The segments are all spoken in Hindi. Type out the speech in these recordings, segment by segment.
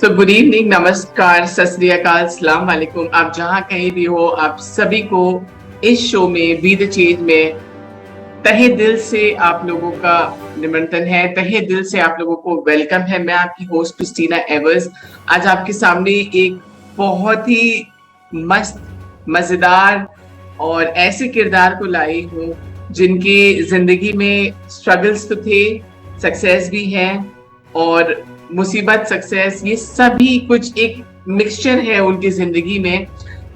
सो गुड इवनिंग, नमस्कार, सत श्री अकाल, सलाम वालेकुम। आप जहां कहीं भी हो, आप सभी को इस शो में बी द चेंज में तहे दिल से आप लोगों का निमंत्रण है, तहे दिल से आप लोगों को वेलकम है। मैं आपकी होस्ट क्रिस्टीना एवर्स आज आपके सामने एक बहुत ही मस्त, मजेदार और ऐसे किरदार को लाई हूँ जिनकी जिंदगी में स्ट्रगल्स तो थे, सक्सेस भी है, और मुसीबत, सक्सेस, ये सभी कुछ एक मिक्सचर है उनकी जिंदगी में।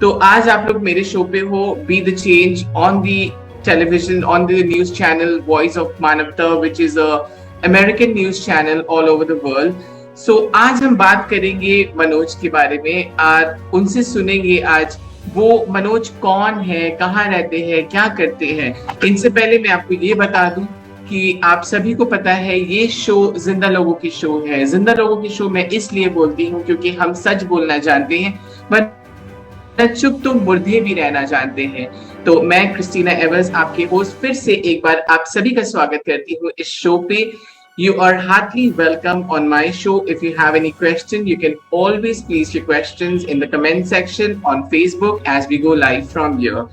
तो आज आप लोग मेरे शो पे हो, be the change on the television, on the news channel Voice of Manavta, which is a American news channel all over the world. So आज हम बात करेंगे मनोज के बारे में। आज उनसे सुनेंगे आज वो मनोज कौन है, कहाँ रहते हैं, क्या करते हैं। इनसे पहले मैं आपको ये बता दूं कि आप सभी को पता है ये शो जिंदा लोगों की शो है। जिंदा लोगों की शो मैं इसलिए बोलती हूँ क्योंकि हम सच बोलना जानते हैं, बट चुप तो मुर्दे भी रहना जानते हैं। तो मैं क्रिस्टीना एवर्स आपके होस्ट फिर से एक बार आप सभी का स्वागत करती हूँ इस शो पे। You are heartily welcome on my show. If you have any question, you can always place your questions in the comment section on Facebook as we go live from here.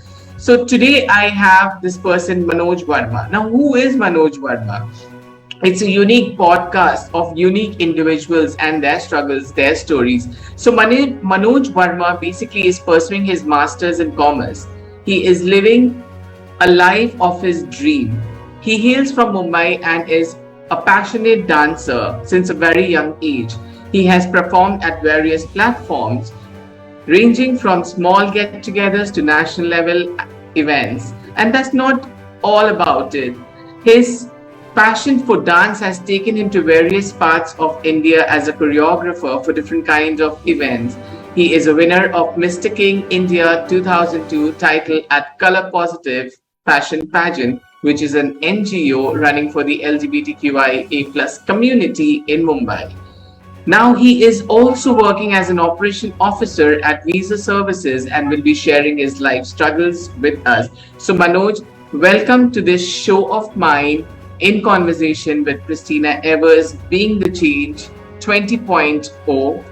So today I have this person, Manoj Verma. Now, who is Manoj Verma? It's a unique podcast of unique individuals and their struggles, their stories. So Manoj Verma basically is pursuing his master's in commerce. He is living a life of his dream. He hails from Mumbai and is a passionate dancer since a very young age. He has performed at various platforms, ranging from small get-togethers to national level events. And that's not all about it. His passion for dance has taken him to various parts of India as a choreographer for different kinds of events. He is a winner of Mr. King India 2002 title at Color Positive Fashion Pageant, which is an NGO running for the LGBTQIA+ community in Mumbai. Now he is also working as an operation officer at Visa Services and will be sharing his life struggles with us. So Manoj, welcome to this show of mine in conversation with Christina Evers, Being the Change 20.0.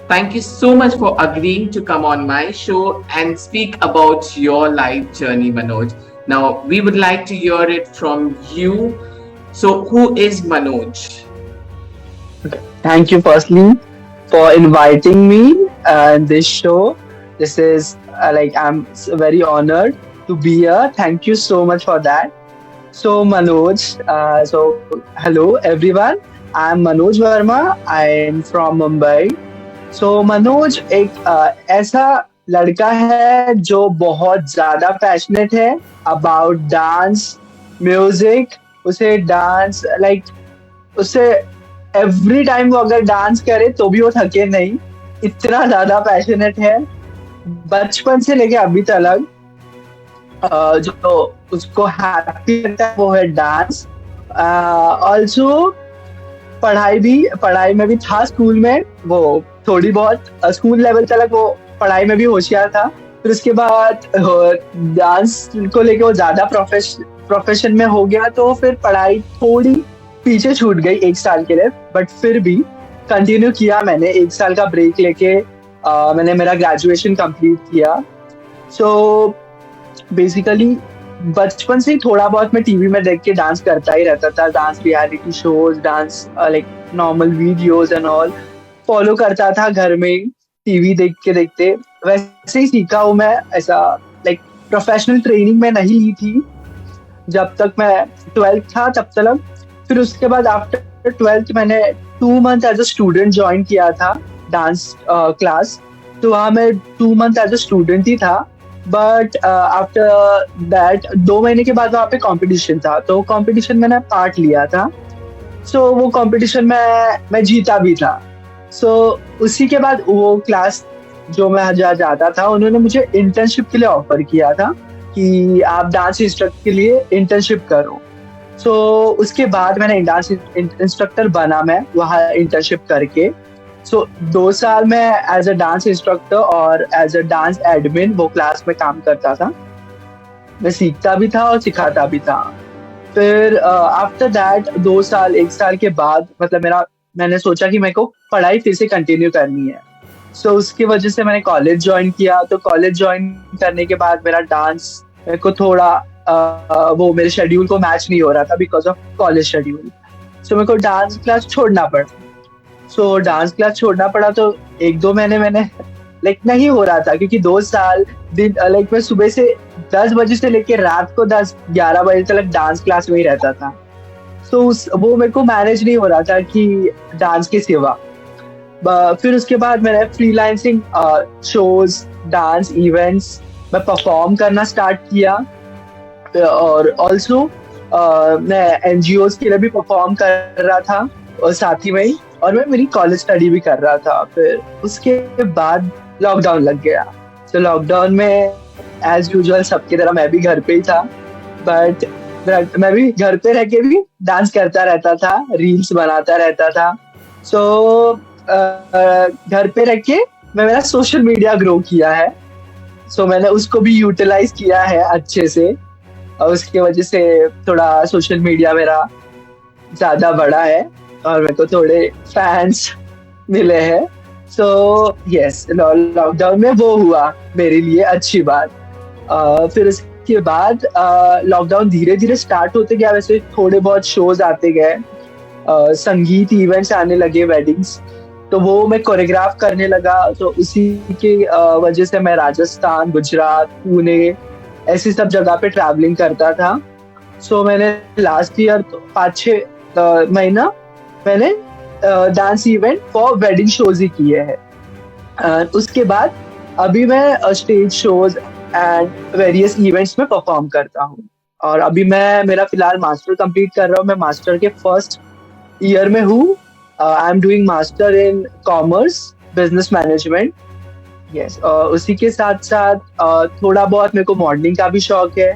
Thank you so much for agreeing to come on my show and speak about your life journey, Manoj. Now, we would like to hear it from you. So, who is Manoj? Thank you, firstly, for inviting me in this show. This is I'm very honored to be here. Thank you so much for that. So, Manoj, hello everyone. I'm Manoj Verma. I'm from Mumbai. So, Manoj एक ऐसा लड़का है जो बहुत ज्यादा पैशनेट है अबाउट डांस, म्यूजिक। उसे डांस उसे एवरी टाइम वो अगर डांस करे तो भी वो थके नहीं, इतना ज्यादा पैशनेट है। बचपन से लेके अभी तक जो उसको हैप्पी लगता है वो है डांस। ऑल्सो पढ़ाई में भी था स्कूल में, वो थोड़ी बहुत स्कूल लेवल तक वो पढ़ाई में भी होशियार था। फिर उसके बाद डांस को लेके वो ज्यादा प्रोफेशन में हो गया, तो फिर पढ़ाई थोड़ी पीछे छूट गई 1 साल के लिए, बट फिर भी कंटिन्यू किया मैंने। 1 साल का ब्रेक लेके मैंने मेरा ग्रेजुएशन कंप्लीट किया। सो बेसिकली बचपन से ही थोड़ा बहुत मैं टीवी में देख के डांस करता ही रहता था। Dance reality shows, dance normal videos and all follow करता था घर में, टीवी देखते वैसे ही सीखा हूँ मैं। ऐसा प्रोफेशनल ट्रेनिंग में नहीं ली थी जब तक मैं 12th था तब तक। फिर उसके बाद आफ्टर 12th मैंने 2 month as a student join किया था डांस क्लास। तो वहाँ मैं 2 month एज अ स्टूडेंट ही था, बट आफ्टर दैट 2 महीने के बाद वहाँ पे कंपटीशन था, तो कंपटीशन मैंने पार्ट लिया था। सो वो कंपटीशन में मैं जीता भी था। सो उसी के बाद वो क्लास जो मैं जहाँ जाता था, उन्होंने मुझे इंटर्नशिप के लिए ऑफर किया था कि आप डांस इंस्ट्रक्टर के लिए इंटर्नशिप करो। सो उसके बाद मैंने डांस इंस्ट्रक्टर बना मैं वहाँ इंटर्नशिप करके। सो 2 साल में एज अ डांस इंस्ट्रक्टर और एज अ डांस एडमिन वो क्लास में काम करता था। मैं सीखता भी था और सिखाता भी था। फिर आफ्टर दैट 2 साल 1 साल के बाद मैंने सोचा कि मेरे को पढ़ाई फिर से कंटिन्यू करनी है। सो उसकी वजह से मैंने कॉलेज ज्वाइन किया। तो कॉलेज ज्वाइन करने के बाद मेरा डांस मेरे को थोड़ा वो मेरे शेड्यूल को मैच नहीं हो रहा था बिकॉज ऑफ कॉलेज शेड्यूल। सो मेरे को डांस क्लास छोड़ना पड़ा। सो डांस क्लास छोड़ना पड़ा तो 1-2 महीने मैंने लाइक नहीं हो रहा था, क्योंकि 2 साल दिन लाइक मैं सुबह से 10 बजे से लेके रात को 10-11 बजे तक डांस क्लास में ही रहता था। सो वो मेरे को मैनेज नहीं हो रहा था कि डांस के सिवा। फिर उसके बाद मैंने फ्रीलांसिंग शोज, डांस इवेंट्स मैं परफॉर्म करना स्टार्ट किया। और ऑल्सो मैं एनजीओज के लिए भी परफॉर्म कर रहा था और साथ ही में ही, और मैं मेरी कॉलेज स्टडी भी कर रहा था। फिर उसके बाद लॉकडाउन लग गया। तो लॉकडाउन में एज यूजुअल सबकी तरह मैं भी घर पे ही था, बट मैं भी घर पे रह के भी डांस करता रहता था, रील्स बनाता रहता था। सो घर पे रह के मैं मेरा सोशल मीडिया ग्रो किया है। सो मैंने उसको भी यूटिलाइज किया है अच्छे से, और उसकी वजह से थोड़ा सोशल मीडिया मेरा ज्यादा बड़ा है और मेरे को थोड़े फैंस मिले हैं। सो यस, लॉकडाउन में वो हुआ मेरे लिए अच्छी बात। फिर उसके बाद लॉकडाउन धीरे धीरे स्टार्ट होते गया। वैसे थोड़े बहुत शोज आते गए, संगीत इवेंट्स आने लगे, वेडिंग्स, तो वो मैं कोरियोग्राफ करने लगा। तो उसी की वजह से मैं राजस्थान, गुजरात, पुणे ऐसी सब जगह पे ट्रैवलिंग करता था। सो मैंने लास्ट ईयर 5-6 महीना मैंने dance event for wedding shows ही किए हैं। उसके बाद अभी मैं stage shows and various events में परफॉर्म करता हूँ। और अभी मैं मेरा फिलहाल मास्टर कंप्लीट कर रहा हूँ। मैं मास्टर के फर्स्ट ईयर में हूँ। I am doing master in commerce business management. Yes, उसी के साथ साथ थोड़ा बहुत मेरे को मॉडलिंग का भी शौक है।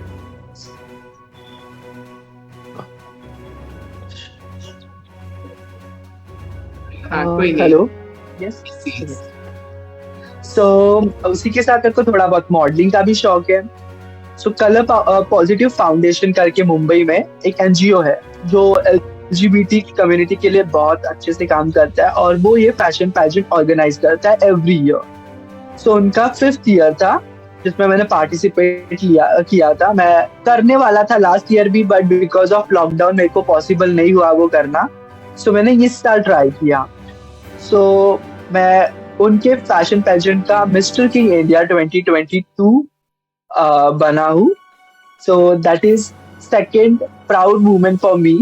हाँ, कोई नहीं। Hello, yes. Yes. सो उसी के साथ मेरे को थोड़ा बहुत मॉडलिंग का भी शौक है। सो कलर पॉजिटिव फाउंडेशन करके मुंबई में एक एनजीओ है जो एलजीबीटी कम्युनिटी के लिए बहुत अच्छे से काम करता है, और वो ये फैशन पैजेंट ऑर्गेनाइज करता है एवरी ईयर। सो उनका 5th ईयर था जिसमें मैंने पार्टिसिपेट किया था। मैं करने वाला था लास्ट ईयर भी, बट बिकॉज ऑफ लॉकडाउन मेरे को पॉसिबल नहीं हुआ वो करना। सो मैंने इस साल ट्राई किया। सो मैं उनके फैशन पेजेंट का मिस्टर किंग इंडिया 2022 बना हूँ। So that is second proud moment for me.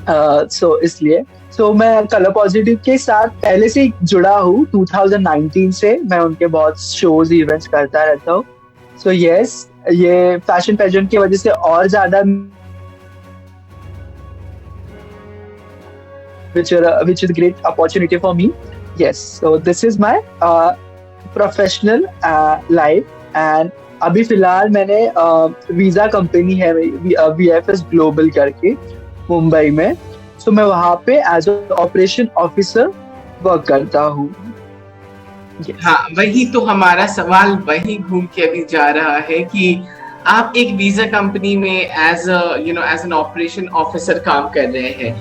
So इसलिए मैं कलर पॉजिटिव के साथ पहले से जुड़ा हूँ। 2019 से मैं उनके बहुत शोज इवेंट्स करता रहता हूँ। सो यस, ये फैशन पेजेंट की वजह से और ज्यादा which is a great opportunity for me. Yes, so this is my professional life, and अभी फिलहाल मैंने वीजा कंपनी है VFS ग्लोबल करके मुंबई में। सो मैं वहाँ पे एज ऑपरेशन ऑफिसर वर्क करता हूँ। हाँ, वही तो हमारा सवाल वही घूम के अभी जा रहा है कि आप एक वीजा कंपनी में एज एन ऑपरेशन ऑफिसर काम कर रहे हैं।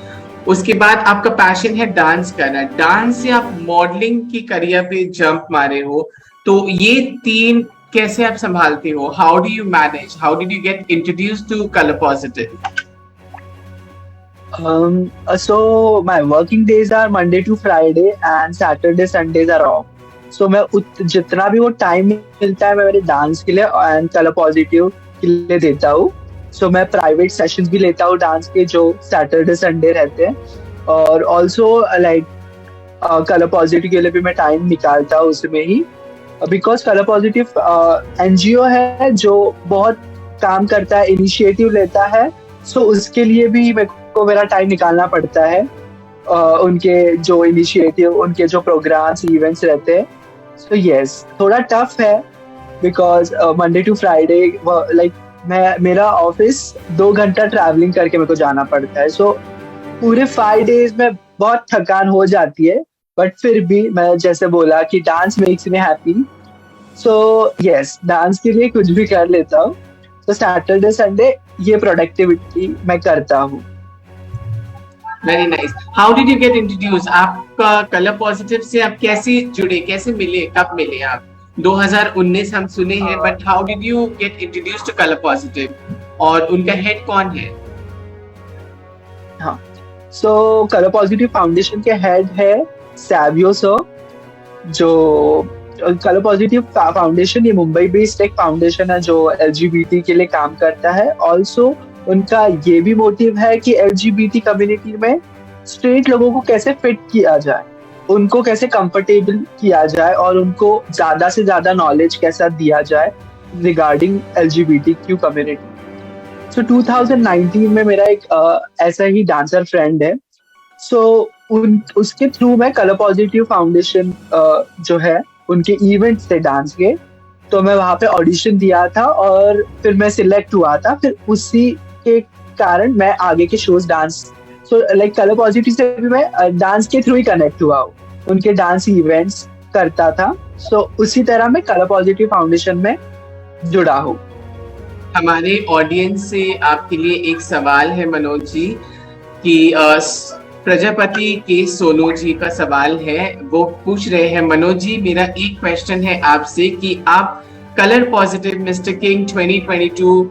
उसके बाद आपका पैशन है डांस करना। डांस से आप मॉडलिंग की करियर पे जंप मारे हो, तो ये 3 कैसे आप संभालते हो? How do you manage? How did you get introduced to Colour Positive? So my working days are Monday to Friday and Saturday Sundays are off. So मैं जितना भी वो टाइम मिलता है मैं मेरे डांस के लिए एंड कलर पॉजिटिव के लिए देता हूँ। सो मैं प्राइवेट सेशंस भी लेता हूँ डांस के जो सैटरडे संडे रहते हैं, और ऑल्सो लाइक कलर पॉजिटिव के लिए भी मैं टाइम निकालता हूँ उसमें ही, बिकॉज कलर पॉजिटिव एनजीओ है जो बहुत काम करता है, इनिशिएटिव लेता है। सो उसके लिए भी मेरे को मेरा टाइम निकालना पड़ता है। उनके जो इनिशिएटिव, उनके जो प्रोग्राम्स, इवेंट्स रहते हैं। सो यस, थोड़ा टफ है because Monday to Friday like मेरा ऑफिस 2 घंटा ट्रैवलिंग करके मेरे को जाना पड़ता है। सो पूरे 5 डेज में बहुत थकान हो जाती है, बट फिर भी मैं जैसे बोला कि dance makes me happy. So yes, dance के लिए कुछ भी कर लेता हूँ। तो सैटरडे संडे ये प्रोडक्टिविटी मैं करता हूँ। Very nice. How did you get introduce? आपका कलर पॉजिटिव से आप कैसे जुड़े, कैसे मिले, कब मिले आप? 2019 हम सुने हैं, but how did you get introduce to Colour Positive, और उनका हेड कौन है? हाँ, सो कलर पॉजिटिव फाउंडेशन के हेड है सैवियो सर, जो कलर पॉजिटिव फाउंडेशन ये मुंबई बेस्ड एक फाउंडेशन है जो एलजीबीटी के लिए काम करता है। ऑल्सो उनका ये भी मोटिव है कि एलजीबीटी कम्युनिटी में स्ट्रेट लोगों को कैसे फिट किया जाए, उनको कैसे कंफर्टेबल किया जाए और उनको ज्यादा से ज्यादा नॉलेज कैसा दिया जाए रिगार्डिंग एलजीबीटी क्यू कम्युनिटी। सो 2019 में मेरा एक ऐसा ही डांसर फ्रेंड है, सो उसके थ्रू मैं कलर पॉजिटिव फाउंडेशन जो है उनके इवेंट थे डांस के, तो मैं वहाँ पे ऑडिशन दिया था और फिर मैं सिलेक्ट हुआ था। फिर उसी के कारण मैं आगे के shows dance, so like colour positive से भी मैं डांस के थ्रू ही कनेक्ट हुआ हूँ, उनके डांस इवेंट्स करता था। सो उसी तरह मैं कलर पॉजिटिव फाउंडेशन में जुड़ा हूँ। हमारे ऑडियंस से आपके लिए एक सवाल है मनोज जी, कि प्रजापति के सोनू जी का सवाल है, वो पूछ रहे हैं, मनोज जी मेरा एक क्वेश्चन है आपसे कि आप कलर पॉजिटिव मिस्टर किंग 2022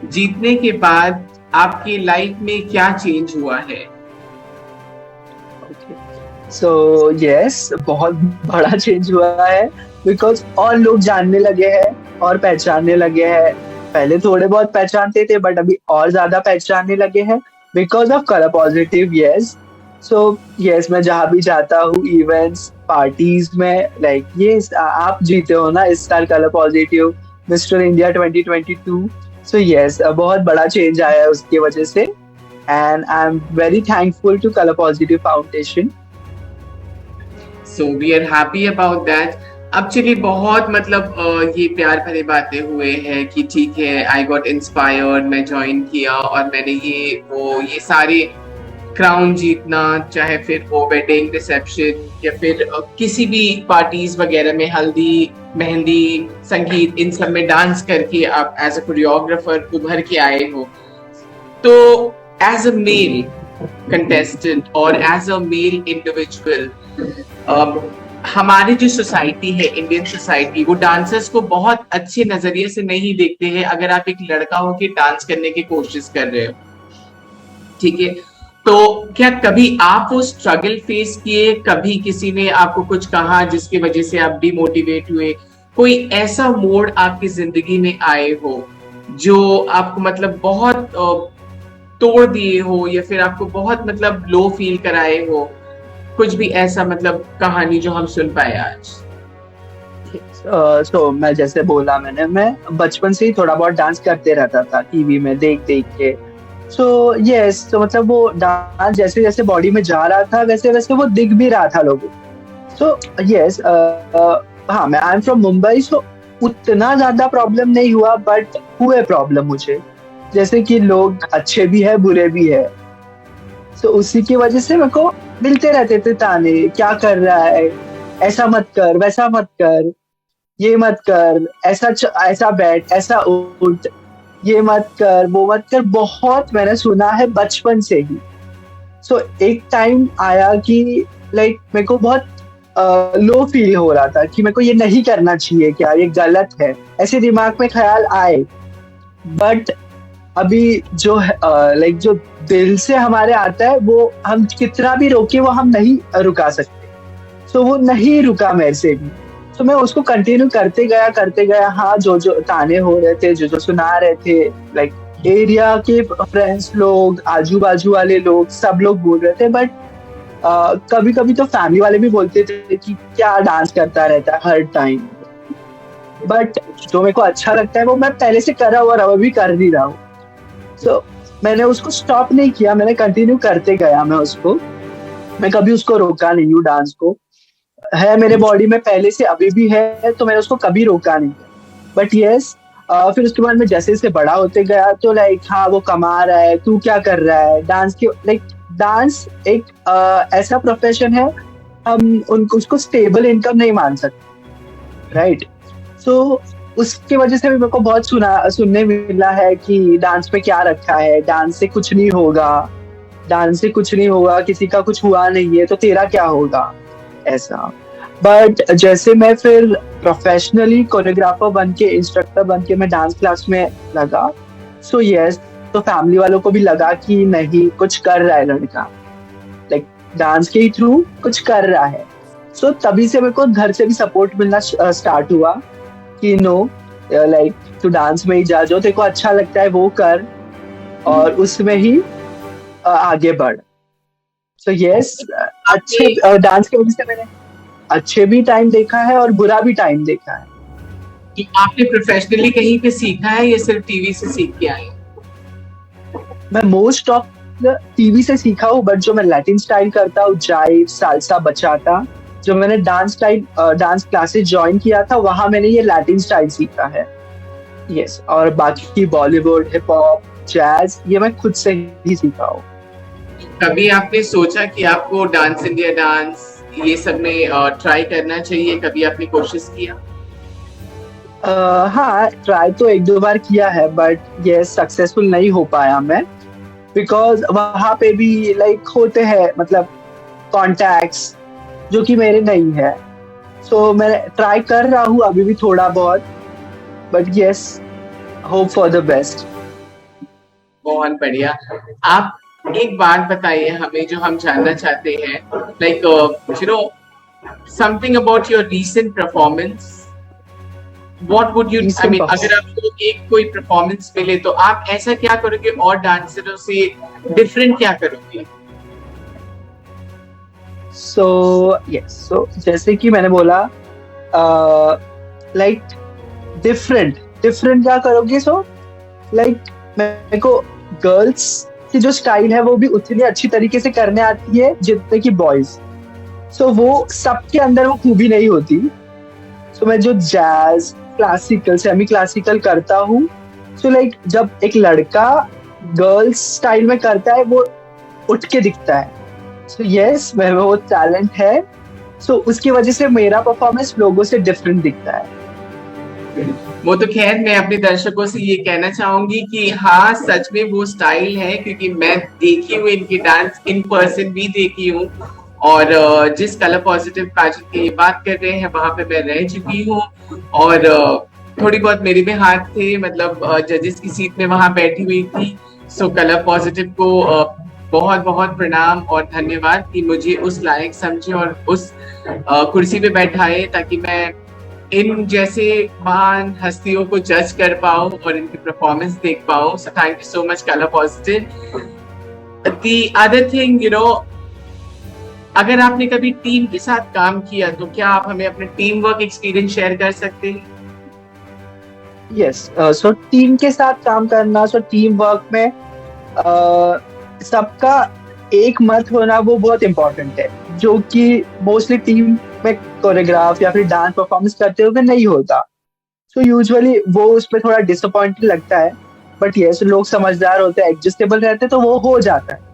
जीतने के बाद आपकी लाइफ में क्या चेंज हुआ है? सो यस, बहुत बड़ा चेंज हुआ है, बिकॉज और लोग जानने लगे हैं और पहचानने लगे हैं। पहले थोड़े बहुत पहचानते थे बट अभी और ज्यादा पहचानने लगे हैं because of colour positive. Yes, so yes, मैं जहाँ भी जाता हूँ इवेंट्स पार्टीज में, लाइक ये आप जीते हो ना इस साल Colour Positive Mister India 2022। So yes, बहुत बड़ा चेंज आया है उसकी वजह से, and I am very thankful to Colour Positive Foundation. So we are happy about that. अब चलिए, बहुत मतलब ये प्यार भरे बातें हुए हैं कि ठीक है, आई गॉट इंस्पायर्ड, मैं ज्वाइन किया और मैंने ये सारे क्राउन जीतना, चाहे फिर वो वेडिंग रिसेप्शन या फिर किसी भी पार्टीज वगैरह में, हल्दी, मेहंदी, संगीत, इन सब में डांस करके आप एज अ कोरियोग्राफर उभर के आए हो। तो एज अ मेल कंटेस्टेंट और एज अ मेल इंडिविजुअल, हमारी जो सोसाइटी है, इंडियन सोसाइटी, वो डांसर्स को बहुत अच्छे नजरिए से नहीं देखते हैं अगर आप एक लड़का हो के डांस करने की कोशिश कर रहे हो, ठीक है? तो क्या कभी आप वो स्ट्रगल फेस किए? कभी किसी ने आपको कुछ कहा जिसकी वजह से आप डिमोटिवेट हुए? कोई ऐसा मोड़ आपकी जिंदगी में आए हो जो आपको मतलब बहुत तोड़ दिए हो, या फिर आपको बहुत मतलब लो फील कराए हो? कुछ भी ऐसा मतलब कहानी जो हम सुन पाए आज? सो मैं जैसे बोला, मैं बचपन से ही थोड़ा बहुत डांस करते रहता था टीवी में देख देख के। सो यस, तो मतलब वो डांस जैसे जैसे बॉडी में जा रहा था वैसे वैसे वो दिख भी रहा था लोगों को। सो यस, हाँ, मैं आई एम फ्रॉम मुंबई, सो उतना ज्यादा प्रॉब्लम नहीं हुआ, बट हुए प्रॉब्लम मुझे, जैसे कि लोग अच्छे भी है बुरे भी है। सो उसी की वजह से मेरे को मिलते रहते थे ताने, क्या कर रहा है, ऐसा मत कर, वैसा मत कर, ये मत कर, ऐसा बैठ, ऐसा उठ, ये मत कर, वो मत कर। बहुत मैंने सुना है बचपन से ही। सो एक टाइम आया कि लाइक मेरे को बहुत लो फील हो रहा था कि मेरे को ये नहीं करना चाहिए, क्या ये गलत है, ऐसे दिमाग में ख्याल आए। बट अभी जो लाइक जो दिल से हमारे आता है वो हम कितना भी रोके वो हम नहीं रुका सकते। सो वो नहीं रुका मेरे से भी, तो मैं उसको कंटिन्यू करते गया। हाँ, जो जो ताने हो रहे थे, जो जो सुना रहे थे, लाइक एरिया के फ्रेंड्स लोग, आजू बाजू वाले लोग, सब लोग बोल रहे थे। बट कभी कभी तो फैमिली वाले भी बोलते थे कि क्या डांस करता रहता है हर टाइम। बट जो मेरे को अच्छा लगता है वो मैं पहले से करा हुआ और अभी कर भी रहा हूँ। सो मैंने उसको स्टॉप नहीं किया, मैंने कंटिन्यू करते गया। मैं कभी उसको रोका नहीं हूँ। डांस को है मेरे बॉडी में पहले से, अभी भी है, तो मैंने उसको कभी रोका नहीं। बट यस, फिर उसके बाद में जैसे जैसे बड़ा होते गया तो लाइक हाँ, वो कमा रहा है, तू क्या कर रहा है डांस के, लाइक डांस एक ऐसा प्रोफेशन है, हम उनको उसको स्टेबल इनकम नहीं मान सकते, राइट? सो उसकी वजह से भी मेरे को बहुत सुनने मिला है कि डांस में क्या रखा है, डांस से कुछ नहीं होगा, डांस से कुछ नहीं होगा, किसी का कुछ हुआ नहीं है तो तेरा क्या होगा, ऐसा। बट जैसे मैं फिर प्रोफेशनली कोरियोग्राफर बन के, इंस्ट्रक्टर बन के मैं डांस क्लास में लगा, सो यस, तो फैमिली वालों को भी लगा कि नहीं, कुछ कर रहा है लड़का, लाइक डांस के ही थ्रू कुछ कर रहा है। सो तभी से मेरे को घर से भी सपोर्ट मिलना स्टार्ट हुआ कि नो, लाइक तू डांस में ही जा, जो तेरे को अच्छा लगता है वो कर और उसमें ही आगे बढ़। सो यस, आपने अच्छे डांस की वजह से मैंने अच्छे भी टाइम देखा है और बुरा भी टाइम देखा है। कि आपने प्रोफेशनली कहीं पे सीखा है या सिर्फ टीवी से सीख के आए हैं? मैं मोस्ट ऑफ टीवी से सीखा हूँ, बट जो मैं लैटिन स्टाइल करता हूँ, जाइव, साल्सा, बचाता, जो मैंने डांस क्लासेस ज्वाइन किया था, वहां मैंने ये लैटिन स्टाइल सीखा है। यस, और बाकी बॉलीवुड, हिप हॉप, जैज, ये मैं खुद से ही सीखा हूँ। कभी आपने सोचा कि आपको डांस इंडिया डांस ये सब में ट्राई करना चाहिए? कभी आपने कोशिश किया? हाँ, ट्राई तो एक दो बार किया है, बट ये सक्सेसफुल नहीं हो पाया मैं, बिकॉज वहां पे भी लाइक होते हैं, मतलब कॉन्टैक्ट्स जो कि मेरे नहीं है। सो मैं ट्राई कर रहा हूँ अभी भी थोड़ा बहुत, but yes, hope for the best. बहुत बढ़िया। आप एक बात बताइए हमें जो हम जानना चाहते हैं, like you know something about your recent performance. What would you, I recent mean, अगर आपको एक कोई परफॉर्मेंस मिले तो आप ऐसा क्या करोगे और डांसरों से डिफरेंट क्या करोगे? सो यस, सो जैसे कि मैंने बोला, लाइक डिफरेंट डिफरेंट क्या करोगे, सो लाइक मेरे को गर्ल्स की जो स्टाइल है वो भी उतनी अच्छी तरीके से करने आती है जितने कि बॉयज। सो वो सबके अंदर वो खूबी नहीं होती। सो मैं जो जैज, क्लासिकल, सेमी क्लासिकल करता हूँ, सो लाइक जब एक लड़का गर्ल्स स्टाइल में करता है वो उठ के दिखता है। सो यस, मैं वो टैलेंट है। सो उसकी वजह से मेरा परफॉर्मेंस लोगों से डिफरेंट दिखता है। वो तो खैर मैं अपने दर्शकों से ये कहना चाहूंगी कि हाँ, सच में वो स्टाइल है, क्योंकि मैं देखी हूँ इनकी डांस, इन पर्सन भी देखी हूँ। और जिस कलर पॉजिटिव पैजेंट की बात कर रहे हैं वहां पे मैं रह चुकी हूँ, और थोड़ी बहुत मेरे भी हाथ थे, मतलब जजेस की सीट में वहां बैठी हुई थी। सो कलर पॉजिटिव को बहुत बहुत प्रणाम और धन्यवाद कि मुझे उस लायक समझे और उस कुर्सी पे बैठाए ताकि मैं इन जैसे महान हस्तियों को जज कर पाऊं और इनकी परफॉर्मेंस देख पाऊं। So thank you so much colour positive. The other thing, अगर आपने कभी टीम के साथ काम किया तो क्या आप हमें अपने टीम वर्क एक्सपीरियंस शेयर कर सकते हैं? यस, सो टीम के साथ काम करना, सो टीम वर्क में सबका एक मत होना वो बहुत इम्पोर्टेंट है, जो कि मोस्टली टीम में कोरियोग्राफ या फिर डांस परफॉर्मेंस करते हुए नहीं होता। सो यूजुअली वो उसमें थोड़ा डिसअपॉइंटिंग लगता है, बट यस, लोग समझदार होते हैं, एडजस्टेबल रहते हैं, तो वो हो जाता है।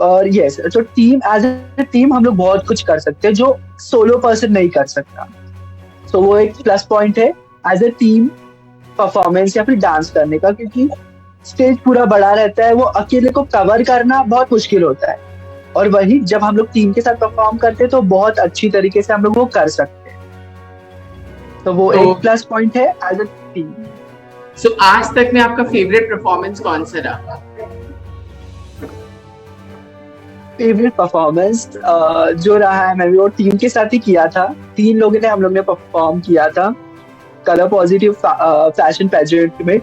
और यस, तो टीम, एज ए टीम हम लोग बहुत कुछ कर सकते हैं जो सोलो पर्सन नहीं कर सकता। सो वो एक प्लस पॉइंट है एज ए टीम परफॉर्मेंस या फिर डांस करने का, क्योंकि स्टेज पूरा बड़ा रहता है, वो अकेले को कवर करना बहुत मुश्किल होता है। और वही जब हम लोग टीम के साथ परफॉर्म करते हैं तो बहुत अच्छी तरीके से हम लोग वो कर सकते हैं। तो वो तो एक प्लस पॉइंट है एज ए टीम। सो आज तक में आपका फेवरेट परफॉर्मेंस कौन सा रहा? फेवरेट परफॉर्मेंस जो रहा है, मैंने वो टीम के साथ ही किया था। 3 लोगों ने हम लोग ने परफॉर्म किया था कलर पॉजिटिव फैशन पेजेंट में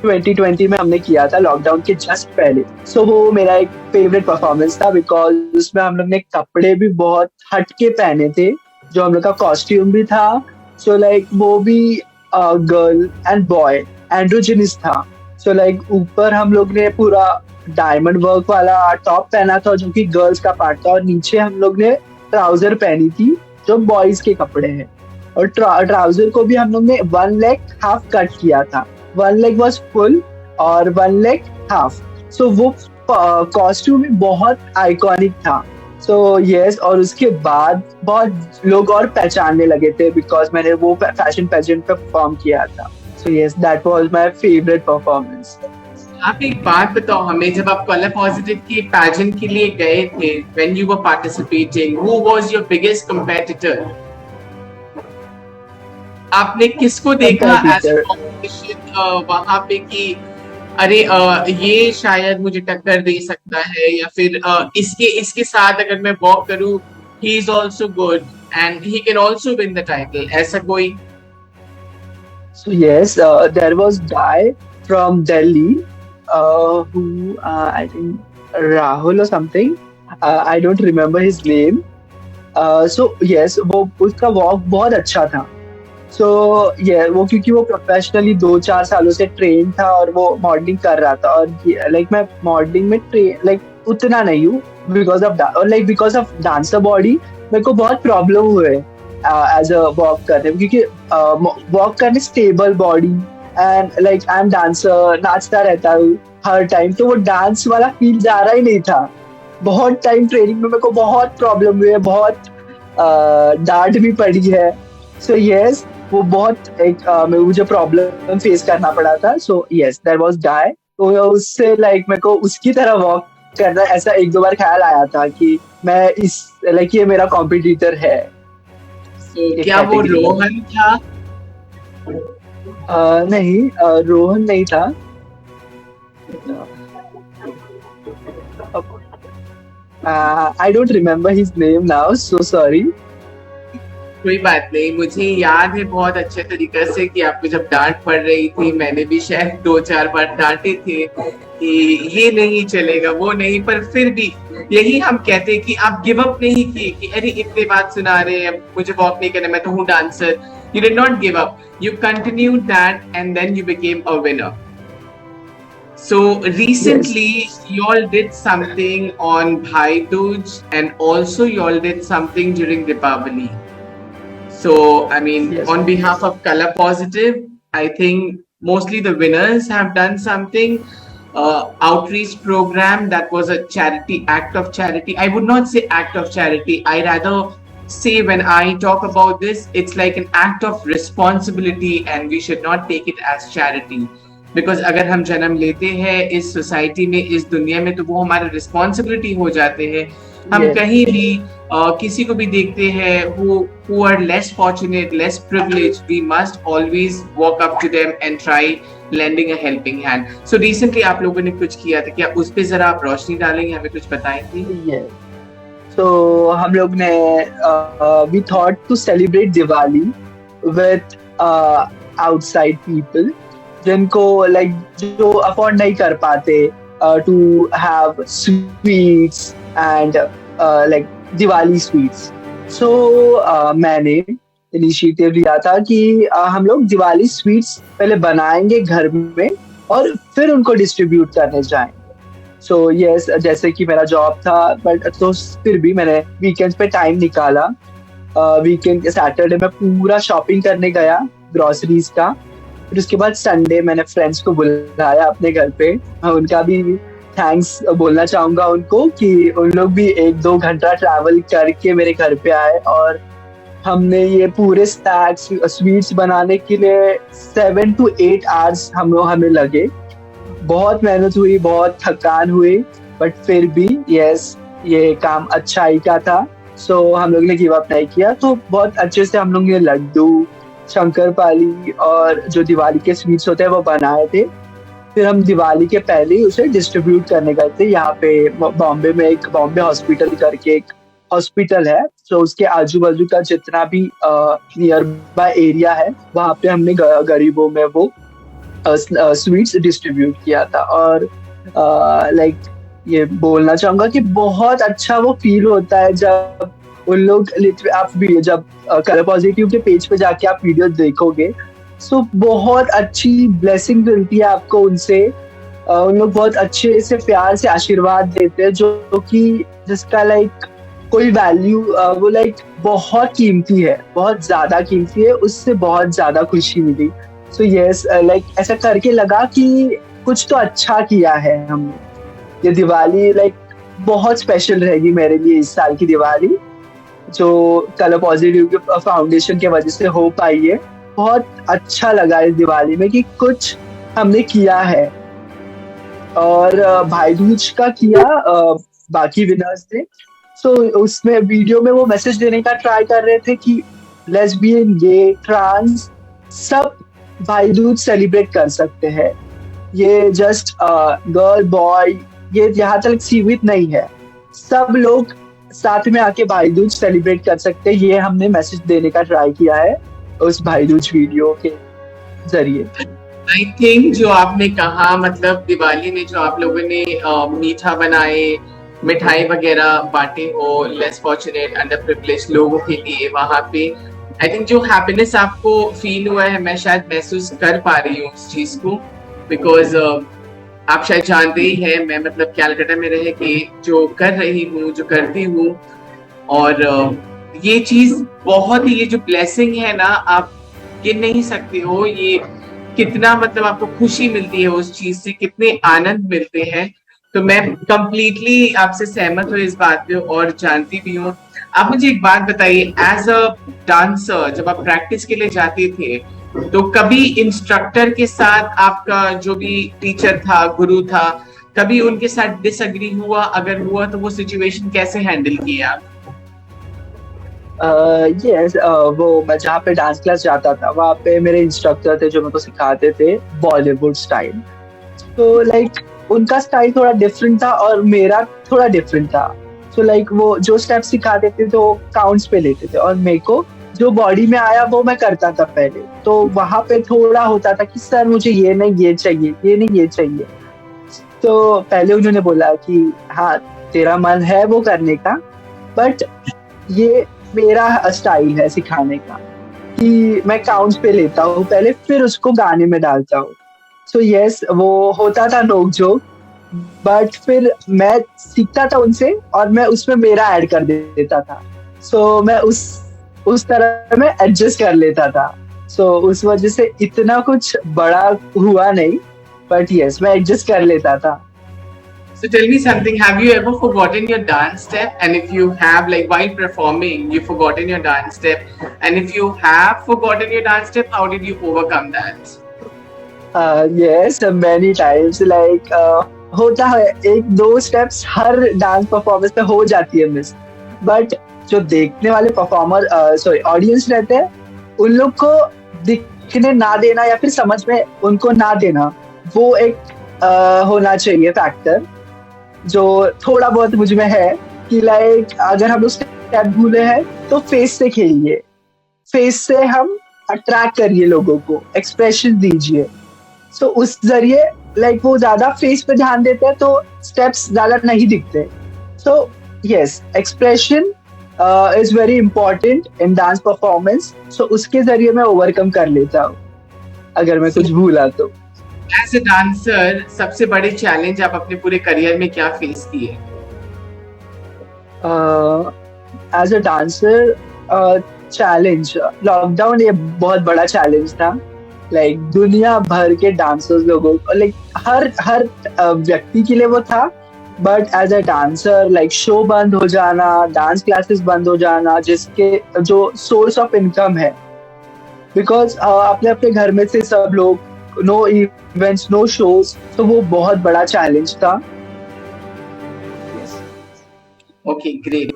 2020 में हमने किया था, लॉकडाउन के जस्ट पहले। सो वो मेरा एक फेवरेट परफॉर्मेंस था, बिकॉज उसमें हम लोग ने कपड़े भी बहुत हटके पहने थे, जो हम लोग का कॉस्ट्यूम भी था। सो लाइक वो भी गर्ल एंड बॉय एंड्रोजिनिस था। सो लाइक ऊपर हम लोग ने पूरा डायमंड वर्क वाला टॉप पहना था जो कि गर्ल्स का पार्ट था, और नीचे हम लोग ने ट्राउजर पहनी थी जो बॉयज के कपड़े हैं। और ट्राउजर को भी हम लोग ने 1 लेग हाफ कट किया था। 1 लेग वॉज फुल और 1 लेग हाफ। सो वो कॉस्ट्यूम भी बहुत आइकॉनिक था। सो यस, और उसके बाद बहुत लोग और पहचानने लगे थे बिकॉज मैंने वो फैशन पेजेंट पे परफॉर्म किया था। So yes, that was my favourite performance. आप एक बात बताओ हमें, जब आप कलर पॉजिटिव की पैजेंट के लिए गए थे, when you were participating, who was your biggest competitor? आपने किसको देखा एज कंपेटिटर। कॉम्पिटिशन वहां पे कि अरे ये शायद मुझे टक्कर दे सकता है, या फिर इसके इसके साथ अगर मैं वॉक करूं, he is also good and he can also win the title, ऐसा कोई? So yes, there was guy from Delhi who I think Rahul or something. I don't remember his name. So yes, वो उसका वॉक बहुत अच्छा था. सो ये वो क्योंकि वो प्रोफेशनली 2-4 सालों से ट्रेन था और वो मॉडलिंग कर रहा था, और लाइक मैं मॉडलिंग में ट्रेन लाइक उतना नहीं हूँ, बिकॉज ऑफ डांसर बॉडी मेरे को बहुत प्रॉब्लम हुए एज अ वॉक करने में, क्योंकि वॉक करने stable body and like I am dancer, नाचता रहता हूँ हर टाइम, तो वो डांस वाला फील जा रहा ही नहीं था. बहुत टाइम ट्रेनिंग में मेरे को बहुत प्रॉब्लम हुई है, बहुत डांट भी पड़ी है. सो यस, वो बहुत एक मुझे प्रॉब्लम फेस करना पड़ा था. सो यस, देयर वाज गाय, तो उससे लाइक मेरे को उसकी तरह वॉक करना ऐसा 1-2 बार ख्याल आया था कि मैं इस लाइक ये मेरा कॉम्पिटिटर है तो इस क्या वो कैटेगरी में. रोहन था? नहीं, रोहन नहीं था. I don't remember his name now, so sorry. कोई बात नहीं, मुझे याद है बहुत अच्छे तरीके से कि आपको जब डांट पड़ रही थी, मैंने भी शायद 2-4 बार डांटे थे कि ये नहीं चलेगा, वो नहीं, पर फिर भी यही हम कहते हैं कि आप गिव अप नहीं किए कि अरे इतने बात सुना रहे हैं, मुझे वॉक नहीं करना, मैं तो हूँ dancer. You did not give up, you continued that and then you became a winner. So यस. recently, you all did something on Bhai Dooj, and also you all did something during Deepavali. So, I mean, yes. on behalf of Color Positive, I think mostly the winners have done something. Outreach program that was a charity, act of charity. I would not say act of charity. I rather say when I talk about this, it's like an act of responsibility, and we should not take it as charity. Because अगर हम जन्म लेते हैं इस सोसाइटी में, इस दुनिया में, तो वो हमारा रिस्पॉन्सिबिलिटी हो जाते हैं. हम यस. कहीं भी किसी को भी देखते हैं who are less fortunate, less privileged, we must always walk up to them and try lending a helping hand. So recently आप लोगों ने कुछ किया था, क्या उस पे जरा आप रोशनी डालेंगे, हमें कुछ बताएंगे? यस. तो हम लोग ने we thought to celebrate Diwali with outside people, जिनको लाइक जो अफोर्ड नहीं कर पाते to have sweets and like Diwali sweets. So मैंने इनिशिएटिव लिया था कि हम लोग दिवाली स्वीट्स पहले बनाएंगे घर में और फिर उनको डिस्ट्रीब्यूट करने जाएंगे. सो यस, जैसे कि मेरा जॉब था, बट तो फिर भी मैंने वीकेंड्स पे टाइम निकाला. वीकेंड के सैटरडे में पूरा शॉपिंग करने गया ग्रोसरीज का. फिर उसके बाद संडे मैंने फ्रेंड्स को बुलाया अपने घर पे. उनका भी थैंक्स बोलना चाहूंगा उनको कि उन लोग भी 1-2 घंटा ट्रैवल करके मेरे घर पे आए, और हमने ये पूरे स्नैक्स स्वीट्स बनाने के लिए 7 to 8 hours हमें लगे. बहुत मेहनत हुई, बहुत थकान हुई, बट फिर भी यस, ये काम अच्छाई का था. सो हम लोग ने गिव अप नहीं किया. तो बहुत अच्छे से हम लोग ने लड्डू, शंकरपाली और जो दिवाली के स्वीट्स होते हैं वो बनाए थे. फिर हम दिवाली के पहले ही उसे डिस्ट्रीब्यूट करने गए थे. यहाँ पे बॉम्बे में एक बॉम्बे हॉस्पिटल करके एक हॉस्पिटल है, तो उसके आजू बाजू का जितना भी नियर बाय एरिया है, वहाँ पे हमने गरीबों में वो स्वीट्स डिस्ट्रीब्यूट किया था. और लाइक ये बोलना चाहूंगा कि बहुत अच्छा वो फील होता है जब उन लोग, आप भी जब कलर पॉजिटिव के पेज पे जाके आप वीडियो देखोगे, सो बहुत अच्छी ब्लेसिंग मिलती है आपको उनसे. उन लोग बहुत अच्छे से प्यार से आशीर्वाद देते हैं, जो कि जिसका लाइक कोई वैल्यू, वो लाइक बहुत कीमती है, बहुत ज्यादा कीमती है. उससे बहुत ज्यादा खुशी मिली. सो यस, लाइक ऐसा करके लगा कि कुछ तो अच्छा किया है हमने. ये दिवाली लाइक बहुत स्पेशल रहेगी मेरे लिए इस साल की दिवाली, जो कलर पॉजिटिव के फाउंडेशन के वजह से हो पाई है. बहुत अच्छा लगा इस दिवाली में कि कुछ हमने किया है. और भाई दूज का किया बाकी विनर्स थे। सो उसमें वीडियो में वो मैसेज देने का ट्राई कर रहे थे कि लेस्बियन, गे, ट्रांस सब भाई दूज सेलिब्रेट कर सकते हैं। ये जस्ट गर्ल बॉय ये यहाँ तक सीमित नहीं है, सब लोग साथ में आके भाई दूज सेलिब्रेट कर सकते हैं। ये हमने मैसेज देने का ट्राई किया है उस भाई दूज वीडियो के जरिए। आई थिंक जो आपने कहा, मतलब दिवाली में जो आप लोगों ने मीठा बनाए, मिठाई वगैरह बांटे हो लेस फॉर्चुनेट अंडर प्रिविलेज लोगों के लिए वहां पे, आई थिंक जो हैप्पीनेस आपको फील हुआ है मैं शायद महसूस कर पा रही हूँ उस चीज को, बिकॉज आप शायद जानते ही हैं मैं मतलब कैलकाटा में रह के जो कर रही हूँ, जो करती हूँ, और ये चीज बहुत ही, ये जो ब्लेसिंग है ना, आप गिन नहीं सकते हो ये कितना, मतलब आपको खुशी मिलती है उस चीज से, कितने आनंद मिलते हैं। तो मैं कंप्लीटली आपसे सहमत हूँ इस बात पे और जानती भी हूँ। आप मुझे एक बात बताइए, एज अ डांसर जब आप प्रैक्टिस के लिए जाते थे तो कभी इंस्ट्रक्टर के साथ आपका जो भी टीचर था, गुरु था, कभी उनके साथ डिसएग्री हुआ? अगर हुआ तो वो सिचुएशन कैसे हैंडल किया आप? यस, वो मैं जहाँ पे डांस क्लास जाता था वहाँ पे मेरे इंस्ट्रक्टर थे जो मेरे को सिखाते थे बॉलीवुड स्टाइल। तो लाइक उनका स्टाइल थोड़ा डिफरेंट था और मेरा थोड़ा डिफरेंट था। तो लाइक वो जो स्टेप सिखाते थे तो काउंट्स पे लेते थे और मेरे को जो बॉडी में आया वो मैं करता था पहले। तो वहां पे थोड़ा होता था कि सर मुझे ये नहीं ये चाहिए, ये नहीं ये चाहिए। तो पहले उन्होंने बोला कि हाँ तेरा मन है वो करने का, बट ये मेरा स्टाइल है सिखाने का कि मैं काउंट्स पे लेता हूँ पहले फिर उसको गाने में डालता हूँ। सो यस, वो होता था नोक जोक, बट फिर मैं सीखता था उनसे और मैं उसमें मेरा ऐड कर देता था। सो मैं उस तरह में एडजस्ट कर लेता था। सो उस वजह से इतना कुछ बड़ा हुआ नहीं, बट यस मैं एडजस्ट कर लेता था। So tell me something, have you ever forgotten your dance step? And if you have, like while performing, you've forgotten your dance step. And if you have forgotten your dance step, how did you overcome that? Yes many times, like होता है एक दो स्टेप्स हर डांस परफॉर्मेंस में हो जाती है मिस, बट जो देखने वाले परफॉर्मर सॉरी ऑडियंस रहते हैं उन लोग को दिखने ना देना या फिर समझ में उनको ना देना, वो एक होना चाहिए फैक्टर जो थोड़ा बहुत मुझ में है कि लाइक अगर हम लोग स्टेप भूले हैं तो फेस से खेलिए, फेस से हम अट्रैक्ट करिए लोगों को, एक्सप्रेशन दीजिए। सो उस जरिए लाइक वो ज्यादा फेस पे ध्यान देते हैं तो स्टेप्स ज्यादा नहीं दिखते। So yes, expression is very important in dance performance. So उसके जरिए मैं ओवरकम कर लेता हूँ अगर मैं कुछ भूला तो। एज ए डांसर सबसे बड़े चैलेंज आप अपने पूरे करियर में क्या फेस किए? As a dancer challenge, lockdown ये बहुत बड़ा चैलेंज था। लाइक दुनिया भर के डांसर्स लोगों को, लाइक हर व्यक्ति के लिए वो था, but as a dancer like show बंद हो जाना, डांस क्लासेस बंद हो जाना, जिसके जो सोर्स ऑफ इनकम है, बिकॉज अपने अपने घर में से सब लोग, नो इवेंट्स नो शोज, तो वो बहुत बड़ा चैलेंज था। Okay great.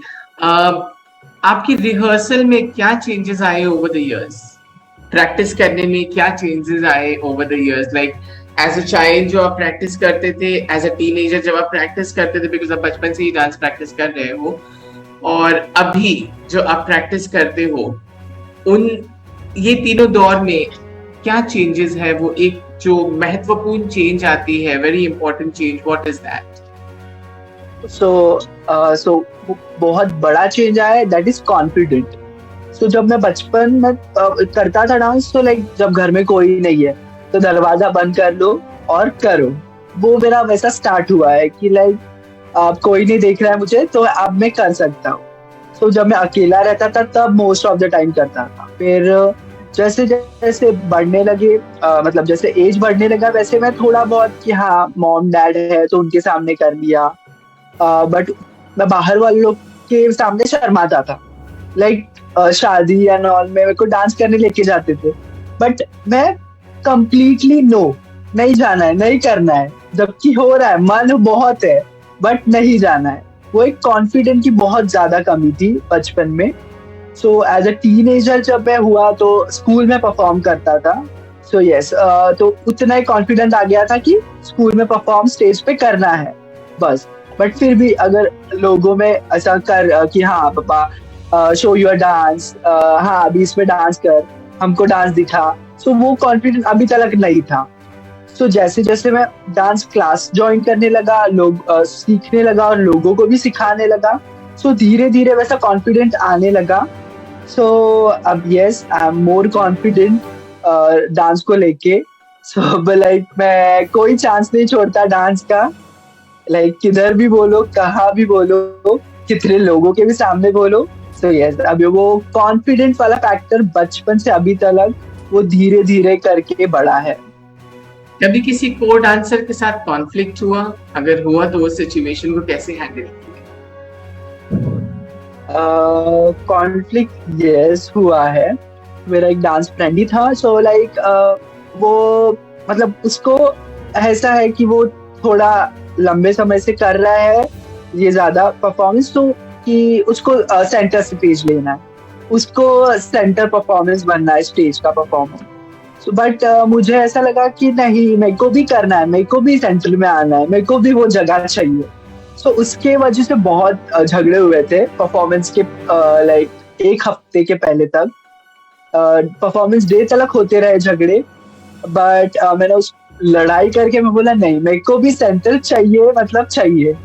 आपकी रिहर्सल में क्या चेंजेस आए ओवर द इयर्स? प्रैक्टिस करने में क्या चेंजेस आए over the years? Like as a child जो आप प्रैक्टिस करते थे, एज अ टीनेजर जब आप प्रैक्टिस करते थे, बिकॉज आप बचपन से ही डांस प्रैक्टिस कर रहे हो, और अभी जो आप प्रैक्टिस करते हो, उन ये तीनों दौर में क्या चेंजेस है? वो एक जो महत्वपूर्ण चेंज आती है, very important change, what is that? So बहुत बड़ा चेंज आया है, दैट इज कॉन्फिडेंट। सो जब मैं बचपन में करता था डांस, तो लाइक जब घर में कोई नहीं है तो दरवाजा बंद कर लो और करो, वो मेरा वैसा स्टार्ट हुआ है कि लाइक अब कोई नहीं देख रहा है मुझे तो अब मैं कर सकता हूँ। सो जब मैं अकेला रहता था तब मोस्ट ऑफ द टाइम करता था। फिर जैसे जैसे बढ़ने लगे, मतलब जैसे एज बढ़ने लगा, वैसे मैं थोड़ा बहुत कि हाँ मॉम डैड है तो उनके सामने कर लिया, बट मैं बाहर वाले लोग के सामने शर्माता था। लाइक शादी या नॉल में मेरे को डांस करने लेके जाते थे, बट मैं कंप्लीटली नो, नहीं जाना है, नहीं करना है। जबकि हो रहा है, मन बहुत है, बट नहीं जाना है। वो एक कॉन्फिडेंट की बहुत ज्यादा कमी थी बचपन में। सो एज अ टीनेजर जब मैं हुआ तो स्कूल में परफॉर्म करता था। सो यस, तो उतना ही कॉन्फिडेंट आ गया था कि स्कूल में परफॉर्म स्टेज पे करना है बस। बट फिर भी अगर लोगों में ऐसा कि हाँ पापा शो योर डांस, हाँ अभी इसमें डांस कर, हमको डांस दिखा, सो वो कॉन्फिडेंस अभी तक नहीं था। सो जैसे जैसे मैं डांस क्लास ज्वाइन करने लगा, लोग सीखने लगा और लोगों को भी सिखाने लगा, सो धीरे धीरे वैसा कॉन्फिडेंट आने लगा। सो अब yes, I am more confident dance को लेके। सो लाइक मैं कोई चांस नहीं छोड़ता डांस का। लाइक किधर भी बोलो, कहाँ भी बोलो, कितने लोगों के भी सामने बोलो। सो यस, अभी वो कॉन्फिडेंट वाला फैक्टर बचपन से अभी तक वो धीरे धीरे करके बढ़ा है। कभी किसी को डांसर के साथ कॉन्फ्लिक्ट हुआ? अगर हुआ तो उस सिचुएशन को कैसे हैंडल किया? कॉन्फ्लिक्ट यस हुआ है। मेरा एक डांस फ्रेंड ही था। सो लाइक वो मतलब उसको ऐसा है कि वो थोड़ा लंबे समय से कर रहा है ये ज्यादा परफॉर्मेंस, तो कि उसको सेंटर स्टेज लेना है, उसको सेंटर परफॉर्मेंस बनना है, स्टेज का परफॉर्मेंस। सो बट मुझे ऐसा लगा कि नहीं, मेरे को भी करना है, मेरे को भी सेंटर में आना है, मेरे को भी वो जगह चाहिए। सो उसके वजह से बहुत झगड़े हुए थे परफॉर्मेंस के, लाइक एक हफ्ते के पहले तक, परफॉर्मेंस डे तक होते रहे झगड़े। बट मैंने उस लड़ाई करके मैं बोला नहीं, मेरे को भी सेंटर चाहिए, मतलब चाहिए।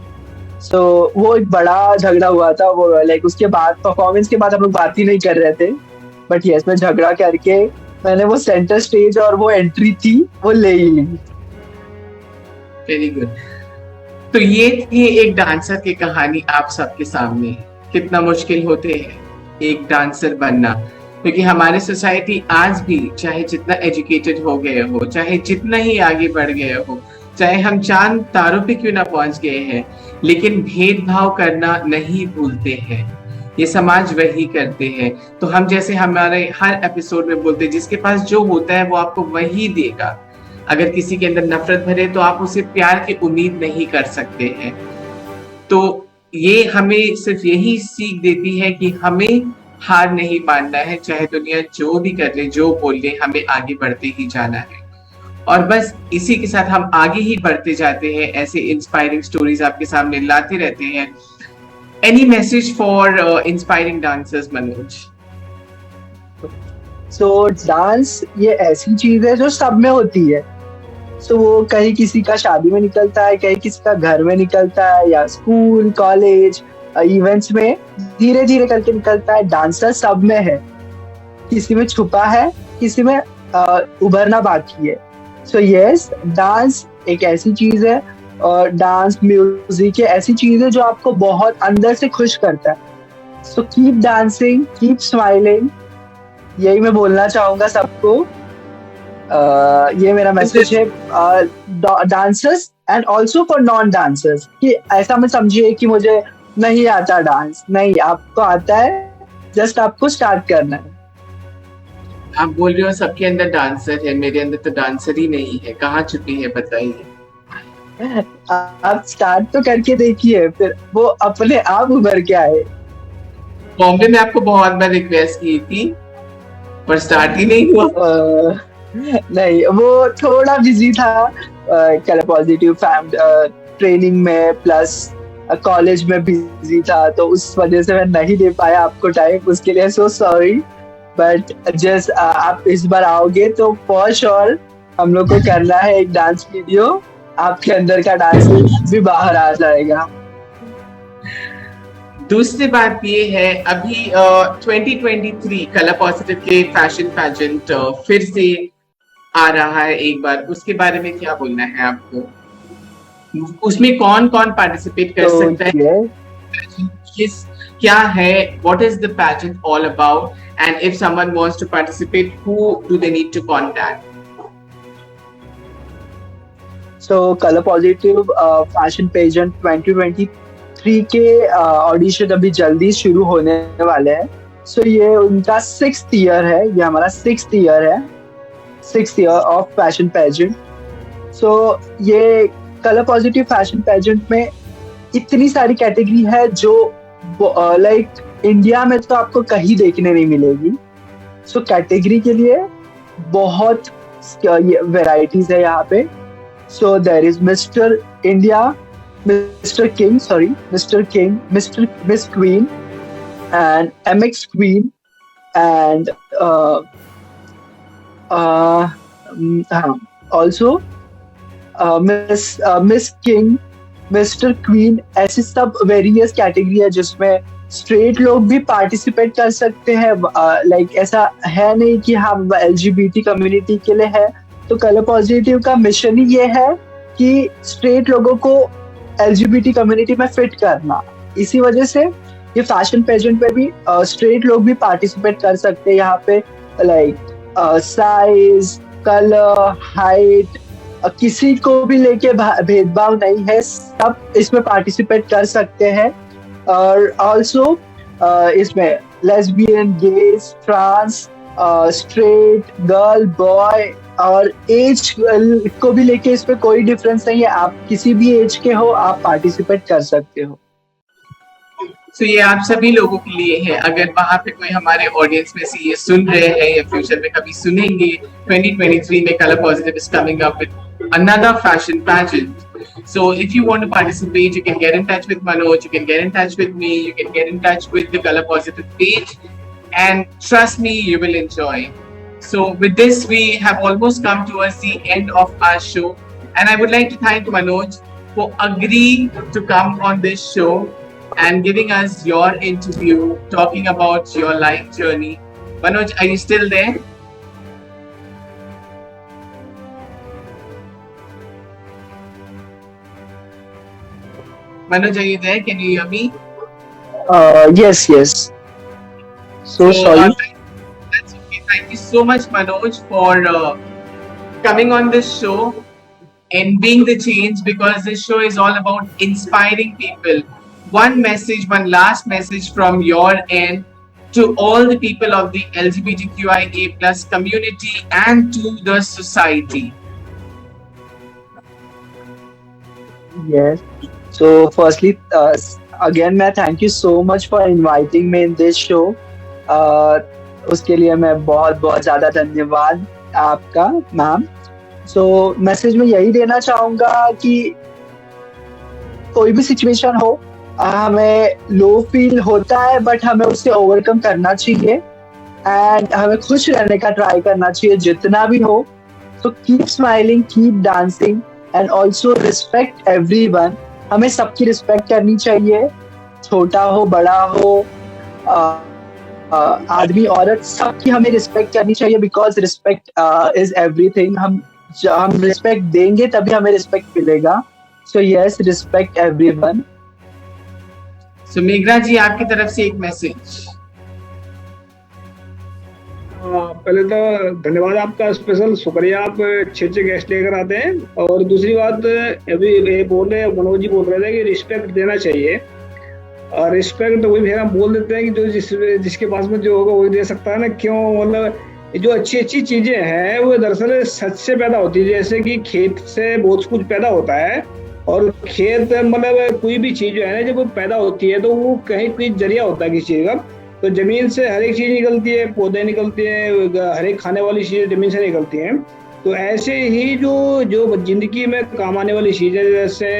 सो वो एक बड़ा झगड़ा हुआ था। वो लाइक उसके बाद, परफॉर्मेंस के बाद हम लोग बात ही नहीं कर रहे थे। बट यस, मैं झगड़ा करके मैंने वो सेंटर स्टेज और वो एंट्री थी वो ले ही ली। Very good. तो ये थी एक डांसर की कहानी आप सबके सामने। कितना मुश्किल होते हैं एक डांसर बनना, क्योंकि हमारी सोसाइटी आज भी चाहे जितना एजुकेटेड हो गए हो, चाहे जितना ही आगे बढ़ गए हो, चाहे हम चांद तारों पे क्यों ना पहुंच गए हैं, लेकिन भेदभाव करना नहीं भूलते हैं। ये समाज वही करते हैं। तो हम जैसे हमारे हर एपिसोड में बोलते हैं, जिसके पास जो होता है वो आपको वही देगा। अगर किसी के अंदर नफरत भरे तो आप उसे प्यार की उम्मीद नहीं कर सकते हैं। तो ये हमें सिर्फ यही सीख देती है कि हमें हार नहीं मानना है, चाहे दुनिया जो भी कर ले, जो बोल ले, हमें आगे बढ़ते ही जाना है। और बस इसी के साथ हम आगे ही बढ़ते जाते हैं, ऐसे इंस्पायरिंग स्टोरीज आपके सामने लाते रहते हैं। Any message for inspiring dancers, Manoj? So dance ये ऐसी चीज है जो सब में होती है। सो वो कहीं किसी का शादी में निकलता है, कहीं किसी का घर में निकलता है, या स्कूल कॉलेज इवेंट्स में धीरे धीरे करके निकलता है। डांसर सब में है, किसी में छुपा है, किसी में उभरना बाकी है। सो यस, डांस एक ऐसी चीज है, और डांस म्यूजिक ऐसी चीज है जो आपको बहुत अंदर से खुश करता है। So keep dancing, keep smiling, यही मैं बोलना चाहूंगा सबको। ये मेरा मैसेज है dancers and also for non dancers, कि ऐसा मत समझिए कि मुझे नहीं आता डांस। नहीं, आपको आता है, जस्ट आपको स्टार्ट करना है। आप बोल रहे हो सबके अंदर डांसर है, मेरे अंदर तो डांसर ही नहीं है, कहाँ छुपी है बताइए? आप स्टार्ट तो करके देखिए, फिर वो अपने आप उभर के आए। बॉम्बे में आपको बहुत बार रिक्वेस्ट की थी पर स्टार्ट ही नहीं हुआ। नहीं, वो थोड़ा बिजी था कलर पॉजिटिव ट्रेनिंग में, प्लस कॉलेज में बिजी था, तो उस वजह से मैं नहीं दे पाया आपको टाइम। उसके लिए सो सॉरी। बट जस्ट आप इस बार आओगे तो फॉर श्योर हम लोग को करना है एक डांस वीडियो, आपके अंदर का डांस भी बाहर आ जाएगा। दूसरी बात ये है, अभी 2023 कलर पॉजिटिव के फैशन पैजेंट फिर से आ रहा है एक बार, उसके बारे में क्या बोलना है आपको? उसमें कौन कौन पार्टिसिपेट कर सकता है? किस क्या है? What is the pageant all about? And if someone wants to participate, who do they need to contact? So color positive fashion pageant 2023 के ऑडिशन अभी जल्दी शुरू होने वाले हैं। सो ये उनका 6th ईयर है, ये हमारा 6th ईयर है, 6th year of fashion pageant. So ये कलर पॉजिटिव फैशन पेजेंट में इतनी सारी कैटेगरी है जो लाइक इंडिया में तो आपको कहीं देखने नहीं मिलेगी। सो कैटेगरी के लिए बहुत वेराइटीज है यहाँ पे। So there is Mister India, Mister King, Miss Queen and MX Queen and also Miss King, Mr. Queen, ऐसे सब वेरियस कैटेगरी है जिसमें स्ट्रेट लोग भी पार्टिसिपेट कर सकते हैं। लाइक ऐसा है नहीं कि हम LGBT कम्युनिटी के लिए है। तो कलर पॉजिटिव का मिशन ही ये है कि स्ट्रेट लोगों को LGBT कम्युनिटी में फिट करना। इसी वजह से ये फैशन पेजेंट पे भी स्ट्रेट लोग भी पार्टिसिपेट कर सकते हैं। यहाँ पे लाइक साइज, कलर, हाइट, किसी को भी लेके भेदभाव नहीं है, सब इसमें पार्टिसिपेट कर सकते हैं। और ऑल्सो इसमें lesbian, gays, trans, straight, girl, boy और एज को भी लेके इस पे कोई डिफरेंस नहीं है। आप किसी भी एज के हो, आप पार्टिसिपेट कर सकते हो। तो ये आप सभी लोगों के लिए है। अगर वहां पे कोई हमारे ऑडियंस में से ये सुन रहे हैं या फ्यूचर में कभी सुनेंगे, 2023 में colour positive is coming up with another fashion pageant. So if you want to participate, you can get in touch with Manoj, you can get in touch with me, you can get in touch with the Color Positive page, and trust me, you will enjoy. So with this, we have almost come towards the end of our show, and I would like to thank Manoj for agreeing to come on this show and giving us your interview, talking about your life journey. Manoj, are you still there? Manoj, are you there? Can you hear me? Yes. So sorry. That's okay. Thank you so much, Manoj, for coming on this show and being the change, because this show is all about inspiring people. One message, one last message from your end to all the people of the LGBTQIA plus community and to the society. Yes. So firstly, again, मैं thank you so much for inviting me in this show. उसके लिए मैं बहुत ज़्यादा धन्यवाद आपका, मैम. So मैसेज में यही देना चाहूँगा कि कोई भी सिचुएशन हो, हमें लो फील होता है, बट हमें उससे ओवरकम करना चाहिए एंड हमें खुश रहने का ट्राई करना चाहिए जितना भी हो. So keep smiling, keep dancing and also respect everyone. हमें सबकी रिस्पेक्ट करनी चाहिए, छोटा हो, बड़ा हो, आदमी, औरत, सबकी हमें रिस्पेक्ट करनी चाहिए, बिकॉज रिस्पेक्ट इज एवरीथिंग. हम रिस्पेक्ट देंगे तभी हमें रिस्पेक्ट मिलेगा. So yes, respect everyone. So मेघना जी, आपकी तरफ से एक मैसेज. पहले तो धन्यवाद आपका, स्पेशल शुक्रिया, आप अच्छे गेस्ट लेकर आते हैं. और दूसरी बात, अभी मनोज जी बोल रहे थे कि रिस्पेक्ट देना चाहिए. और रिस्पेक्ट वही फिर हम बोल देते हैं कि जो जिसके पास में जो होगा वही दे सकता है ना. क्यों? मतलब जो अच्छी चीजें हैं वो दरअसल सच से पैदा होती है. जैसे कि खेत से बहुत कुछ पैदा होता है, और खेत मतलब कोई भी चीज जो है ना, जब वो पैदा होती है तो वो कहीं कोई जरिया होता है किसी चीज का. तो जमीन से हर एक चीज निकलती है, पौधे निकलते हैं, हर एक खाने वाली चीजें जमीन से निकलती हैं. तो ऐसे ही जो जिंदगी में काम आने वाली चीजें, जैसे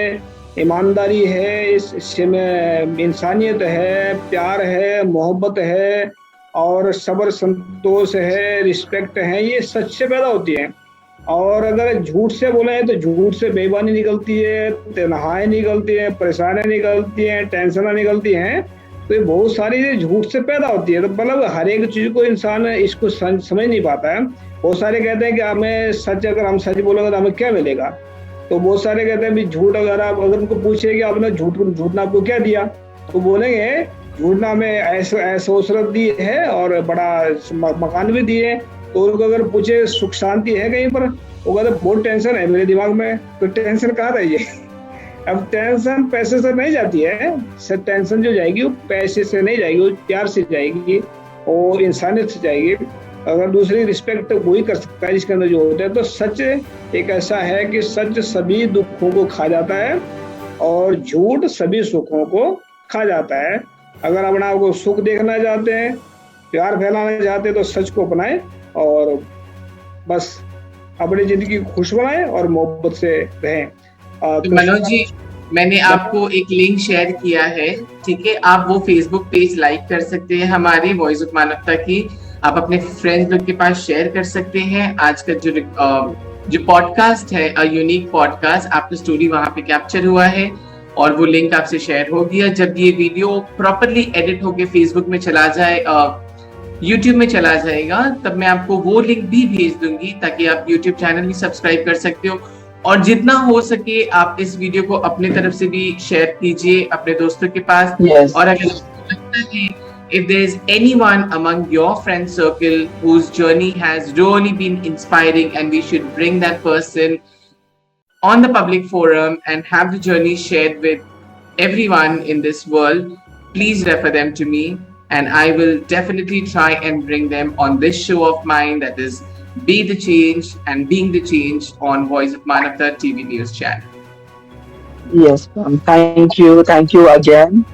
ईमानदारी है, इसमें इंसानियत है, प्यार है, मोहब्बत है, और सब्र, संतोष है, रिस्पेक्ट है, ये सच से पैदा होती है. और अगर झूठ से बोले तो झूठ से बेईमानी निकलती है, तन्हाई निकलती है, परेशानियां निकलती हैं, टेंशन निकलती हैं. तो ये बहुत सारी झूठ से पैदा होती है. तो मतलब हर एक चीज को इंसान इसको समझ नहीं पाता है. बहुत सारे कहते हैं कि हमें सच, अगर हम सच बोलेंगे तो हमें क्या मिलेगा. तो बहुत सारे कहते हैं भी झूठ, अगर उनको पूछे कि आपने झूठ ना आपको क्या दिया, तो बोलेंगे झूठ ना हमें ऐशोसरत दी है और बड़ा मकान भी दिए. तो उनको अगर पूछे सुख शांति है कहीं पर, वो कहते बहुत टेंशन है मेरे दिमाग में. तो टेंशन कहाँ रही है? अब टेंशन पैसे से नहीं जाती है. सब टेंशन जो जाएगी वो पैसे से नहीं जाएगी, वो प्यार से जाएगी और इंसानियत से जाएगी. अगर दूसरी रिस्पेक्ट वही कर सकता है जिसके अंदर जो होता है। तो सच एक ऐसा है कि सच सभी दुखों को खा जाता है और झूठ सभी सुखों को खा जाता है। अगर अपने आप को सुख देखना चाहते हैं, प्यार फैलाना चाहते हैं, तो सच को अपनाएं और बस अपनी जिंदगी खुश बनाएं और मोहब्बत से रहें। मनोज जी, मैंने आपको एक लिंक शेयर किया है, ठीक है? आप वो फेसबुक पेज लाइक कर सकते हैं हमारी वॉइस ऑफ मानवता की, आप अपने फ्रेंड्स लोग के पास शेयर कर सकते हैं। आज का जो पॉडकास्ट है, अ यूनिक पॉडकास्ट, आपका स्टोरी वहां पे कैप्चर हुआ है और वो लिंक आपसे शेयर हो गया। जब ये वीडियो प्रॉपरली एडिट होके फेसबुक में चला जाए, यूट्यूब में चला जाएगा, तब मैं आपको वो लिंक भी भेज दूंगी ताकि आप यूट्यूब चैनल भी सब्सक्राइब कर सकते हो। और जितना हो सके आप इस वीडियो को अपने तरफ से भी शेयर कीजिए अपने दोस्तों के पास। Yes. और अगर आपको लगता है if there is anyone among your friend circle whose journey has really been inspiring and we should bring that person on the public forum and have the journey shared with everyone in this world, please refer them to me and I will definitely try and bring them on this show of mine, that is Be the Change and Being the Change on Voice of Manavta TV News channel. Yes, ma'am. Thank you again.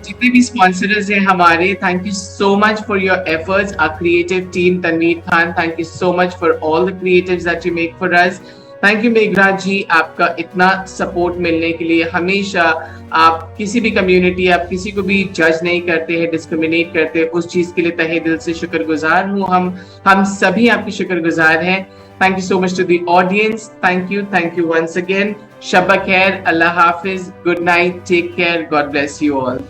जितने भी स्पॉन्सर्स हैं हमारे, thank you so much for your efforts. Our creative team, Tanveer Khan, thank you so much for all the creatives that you make for us. Thank you Meghraj ji, आपका इतना सपोर्ट मिलने के लिए। हमेशा आप किसी भी कम्युनिटी, आप किसी को भी जज नहीं करते हैं, डिस्क्रिमिनेट करते हैं, उस चीज के लिए तहे दिल से शुक्रगुजार हूँ। हम सभी आपके शुक्रगुजार हैं। Thank you so much to the audience. Thank you once again. Shabba khair, Allah Hafiz, good night, take care, God bless you all.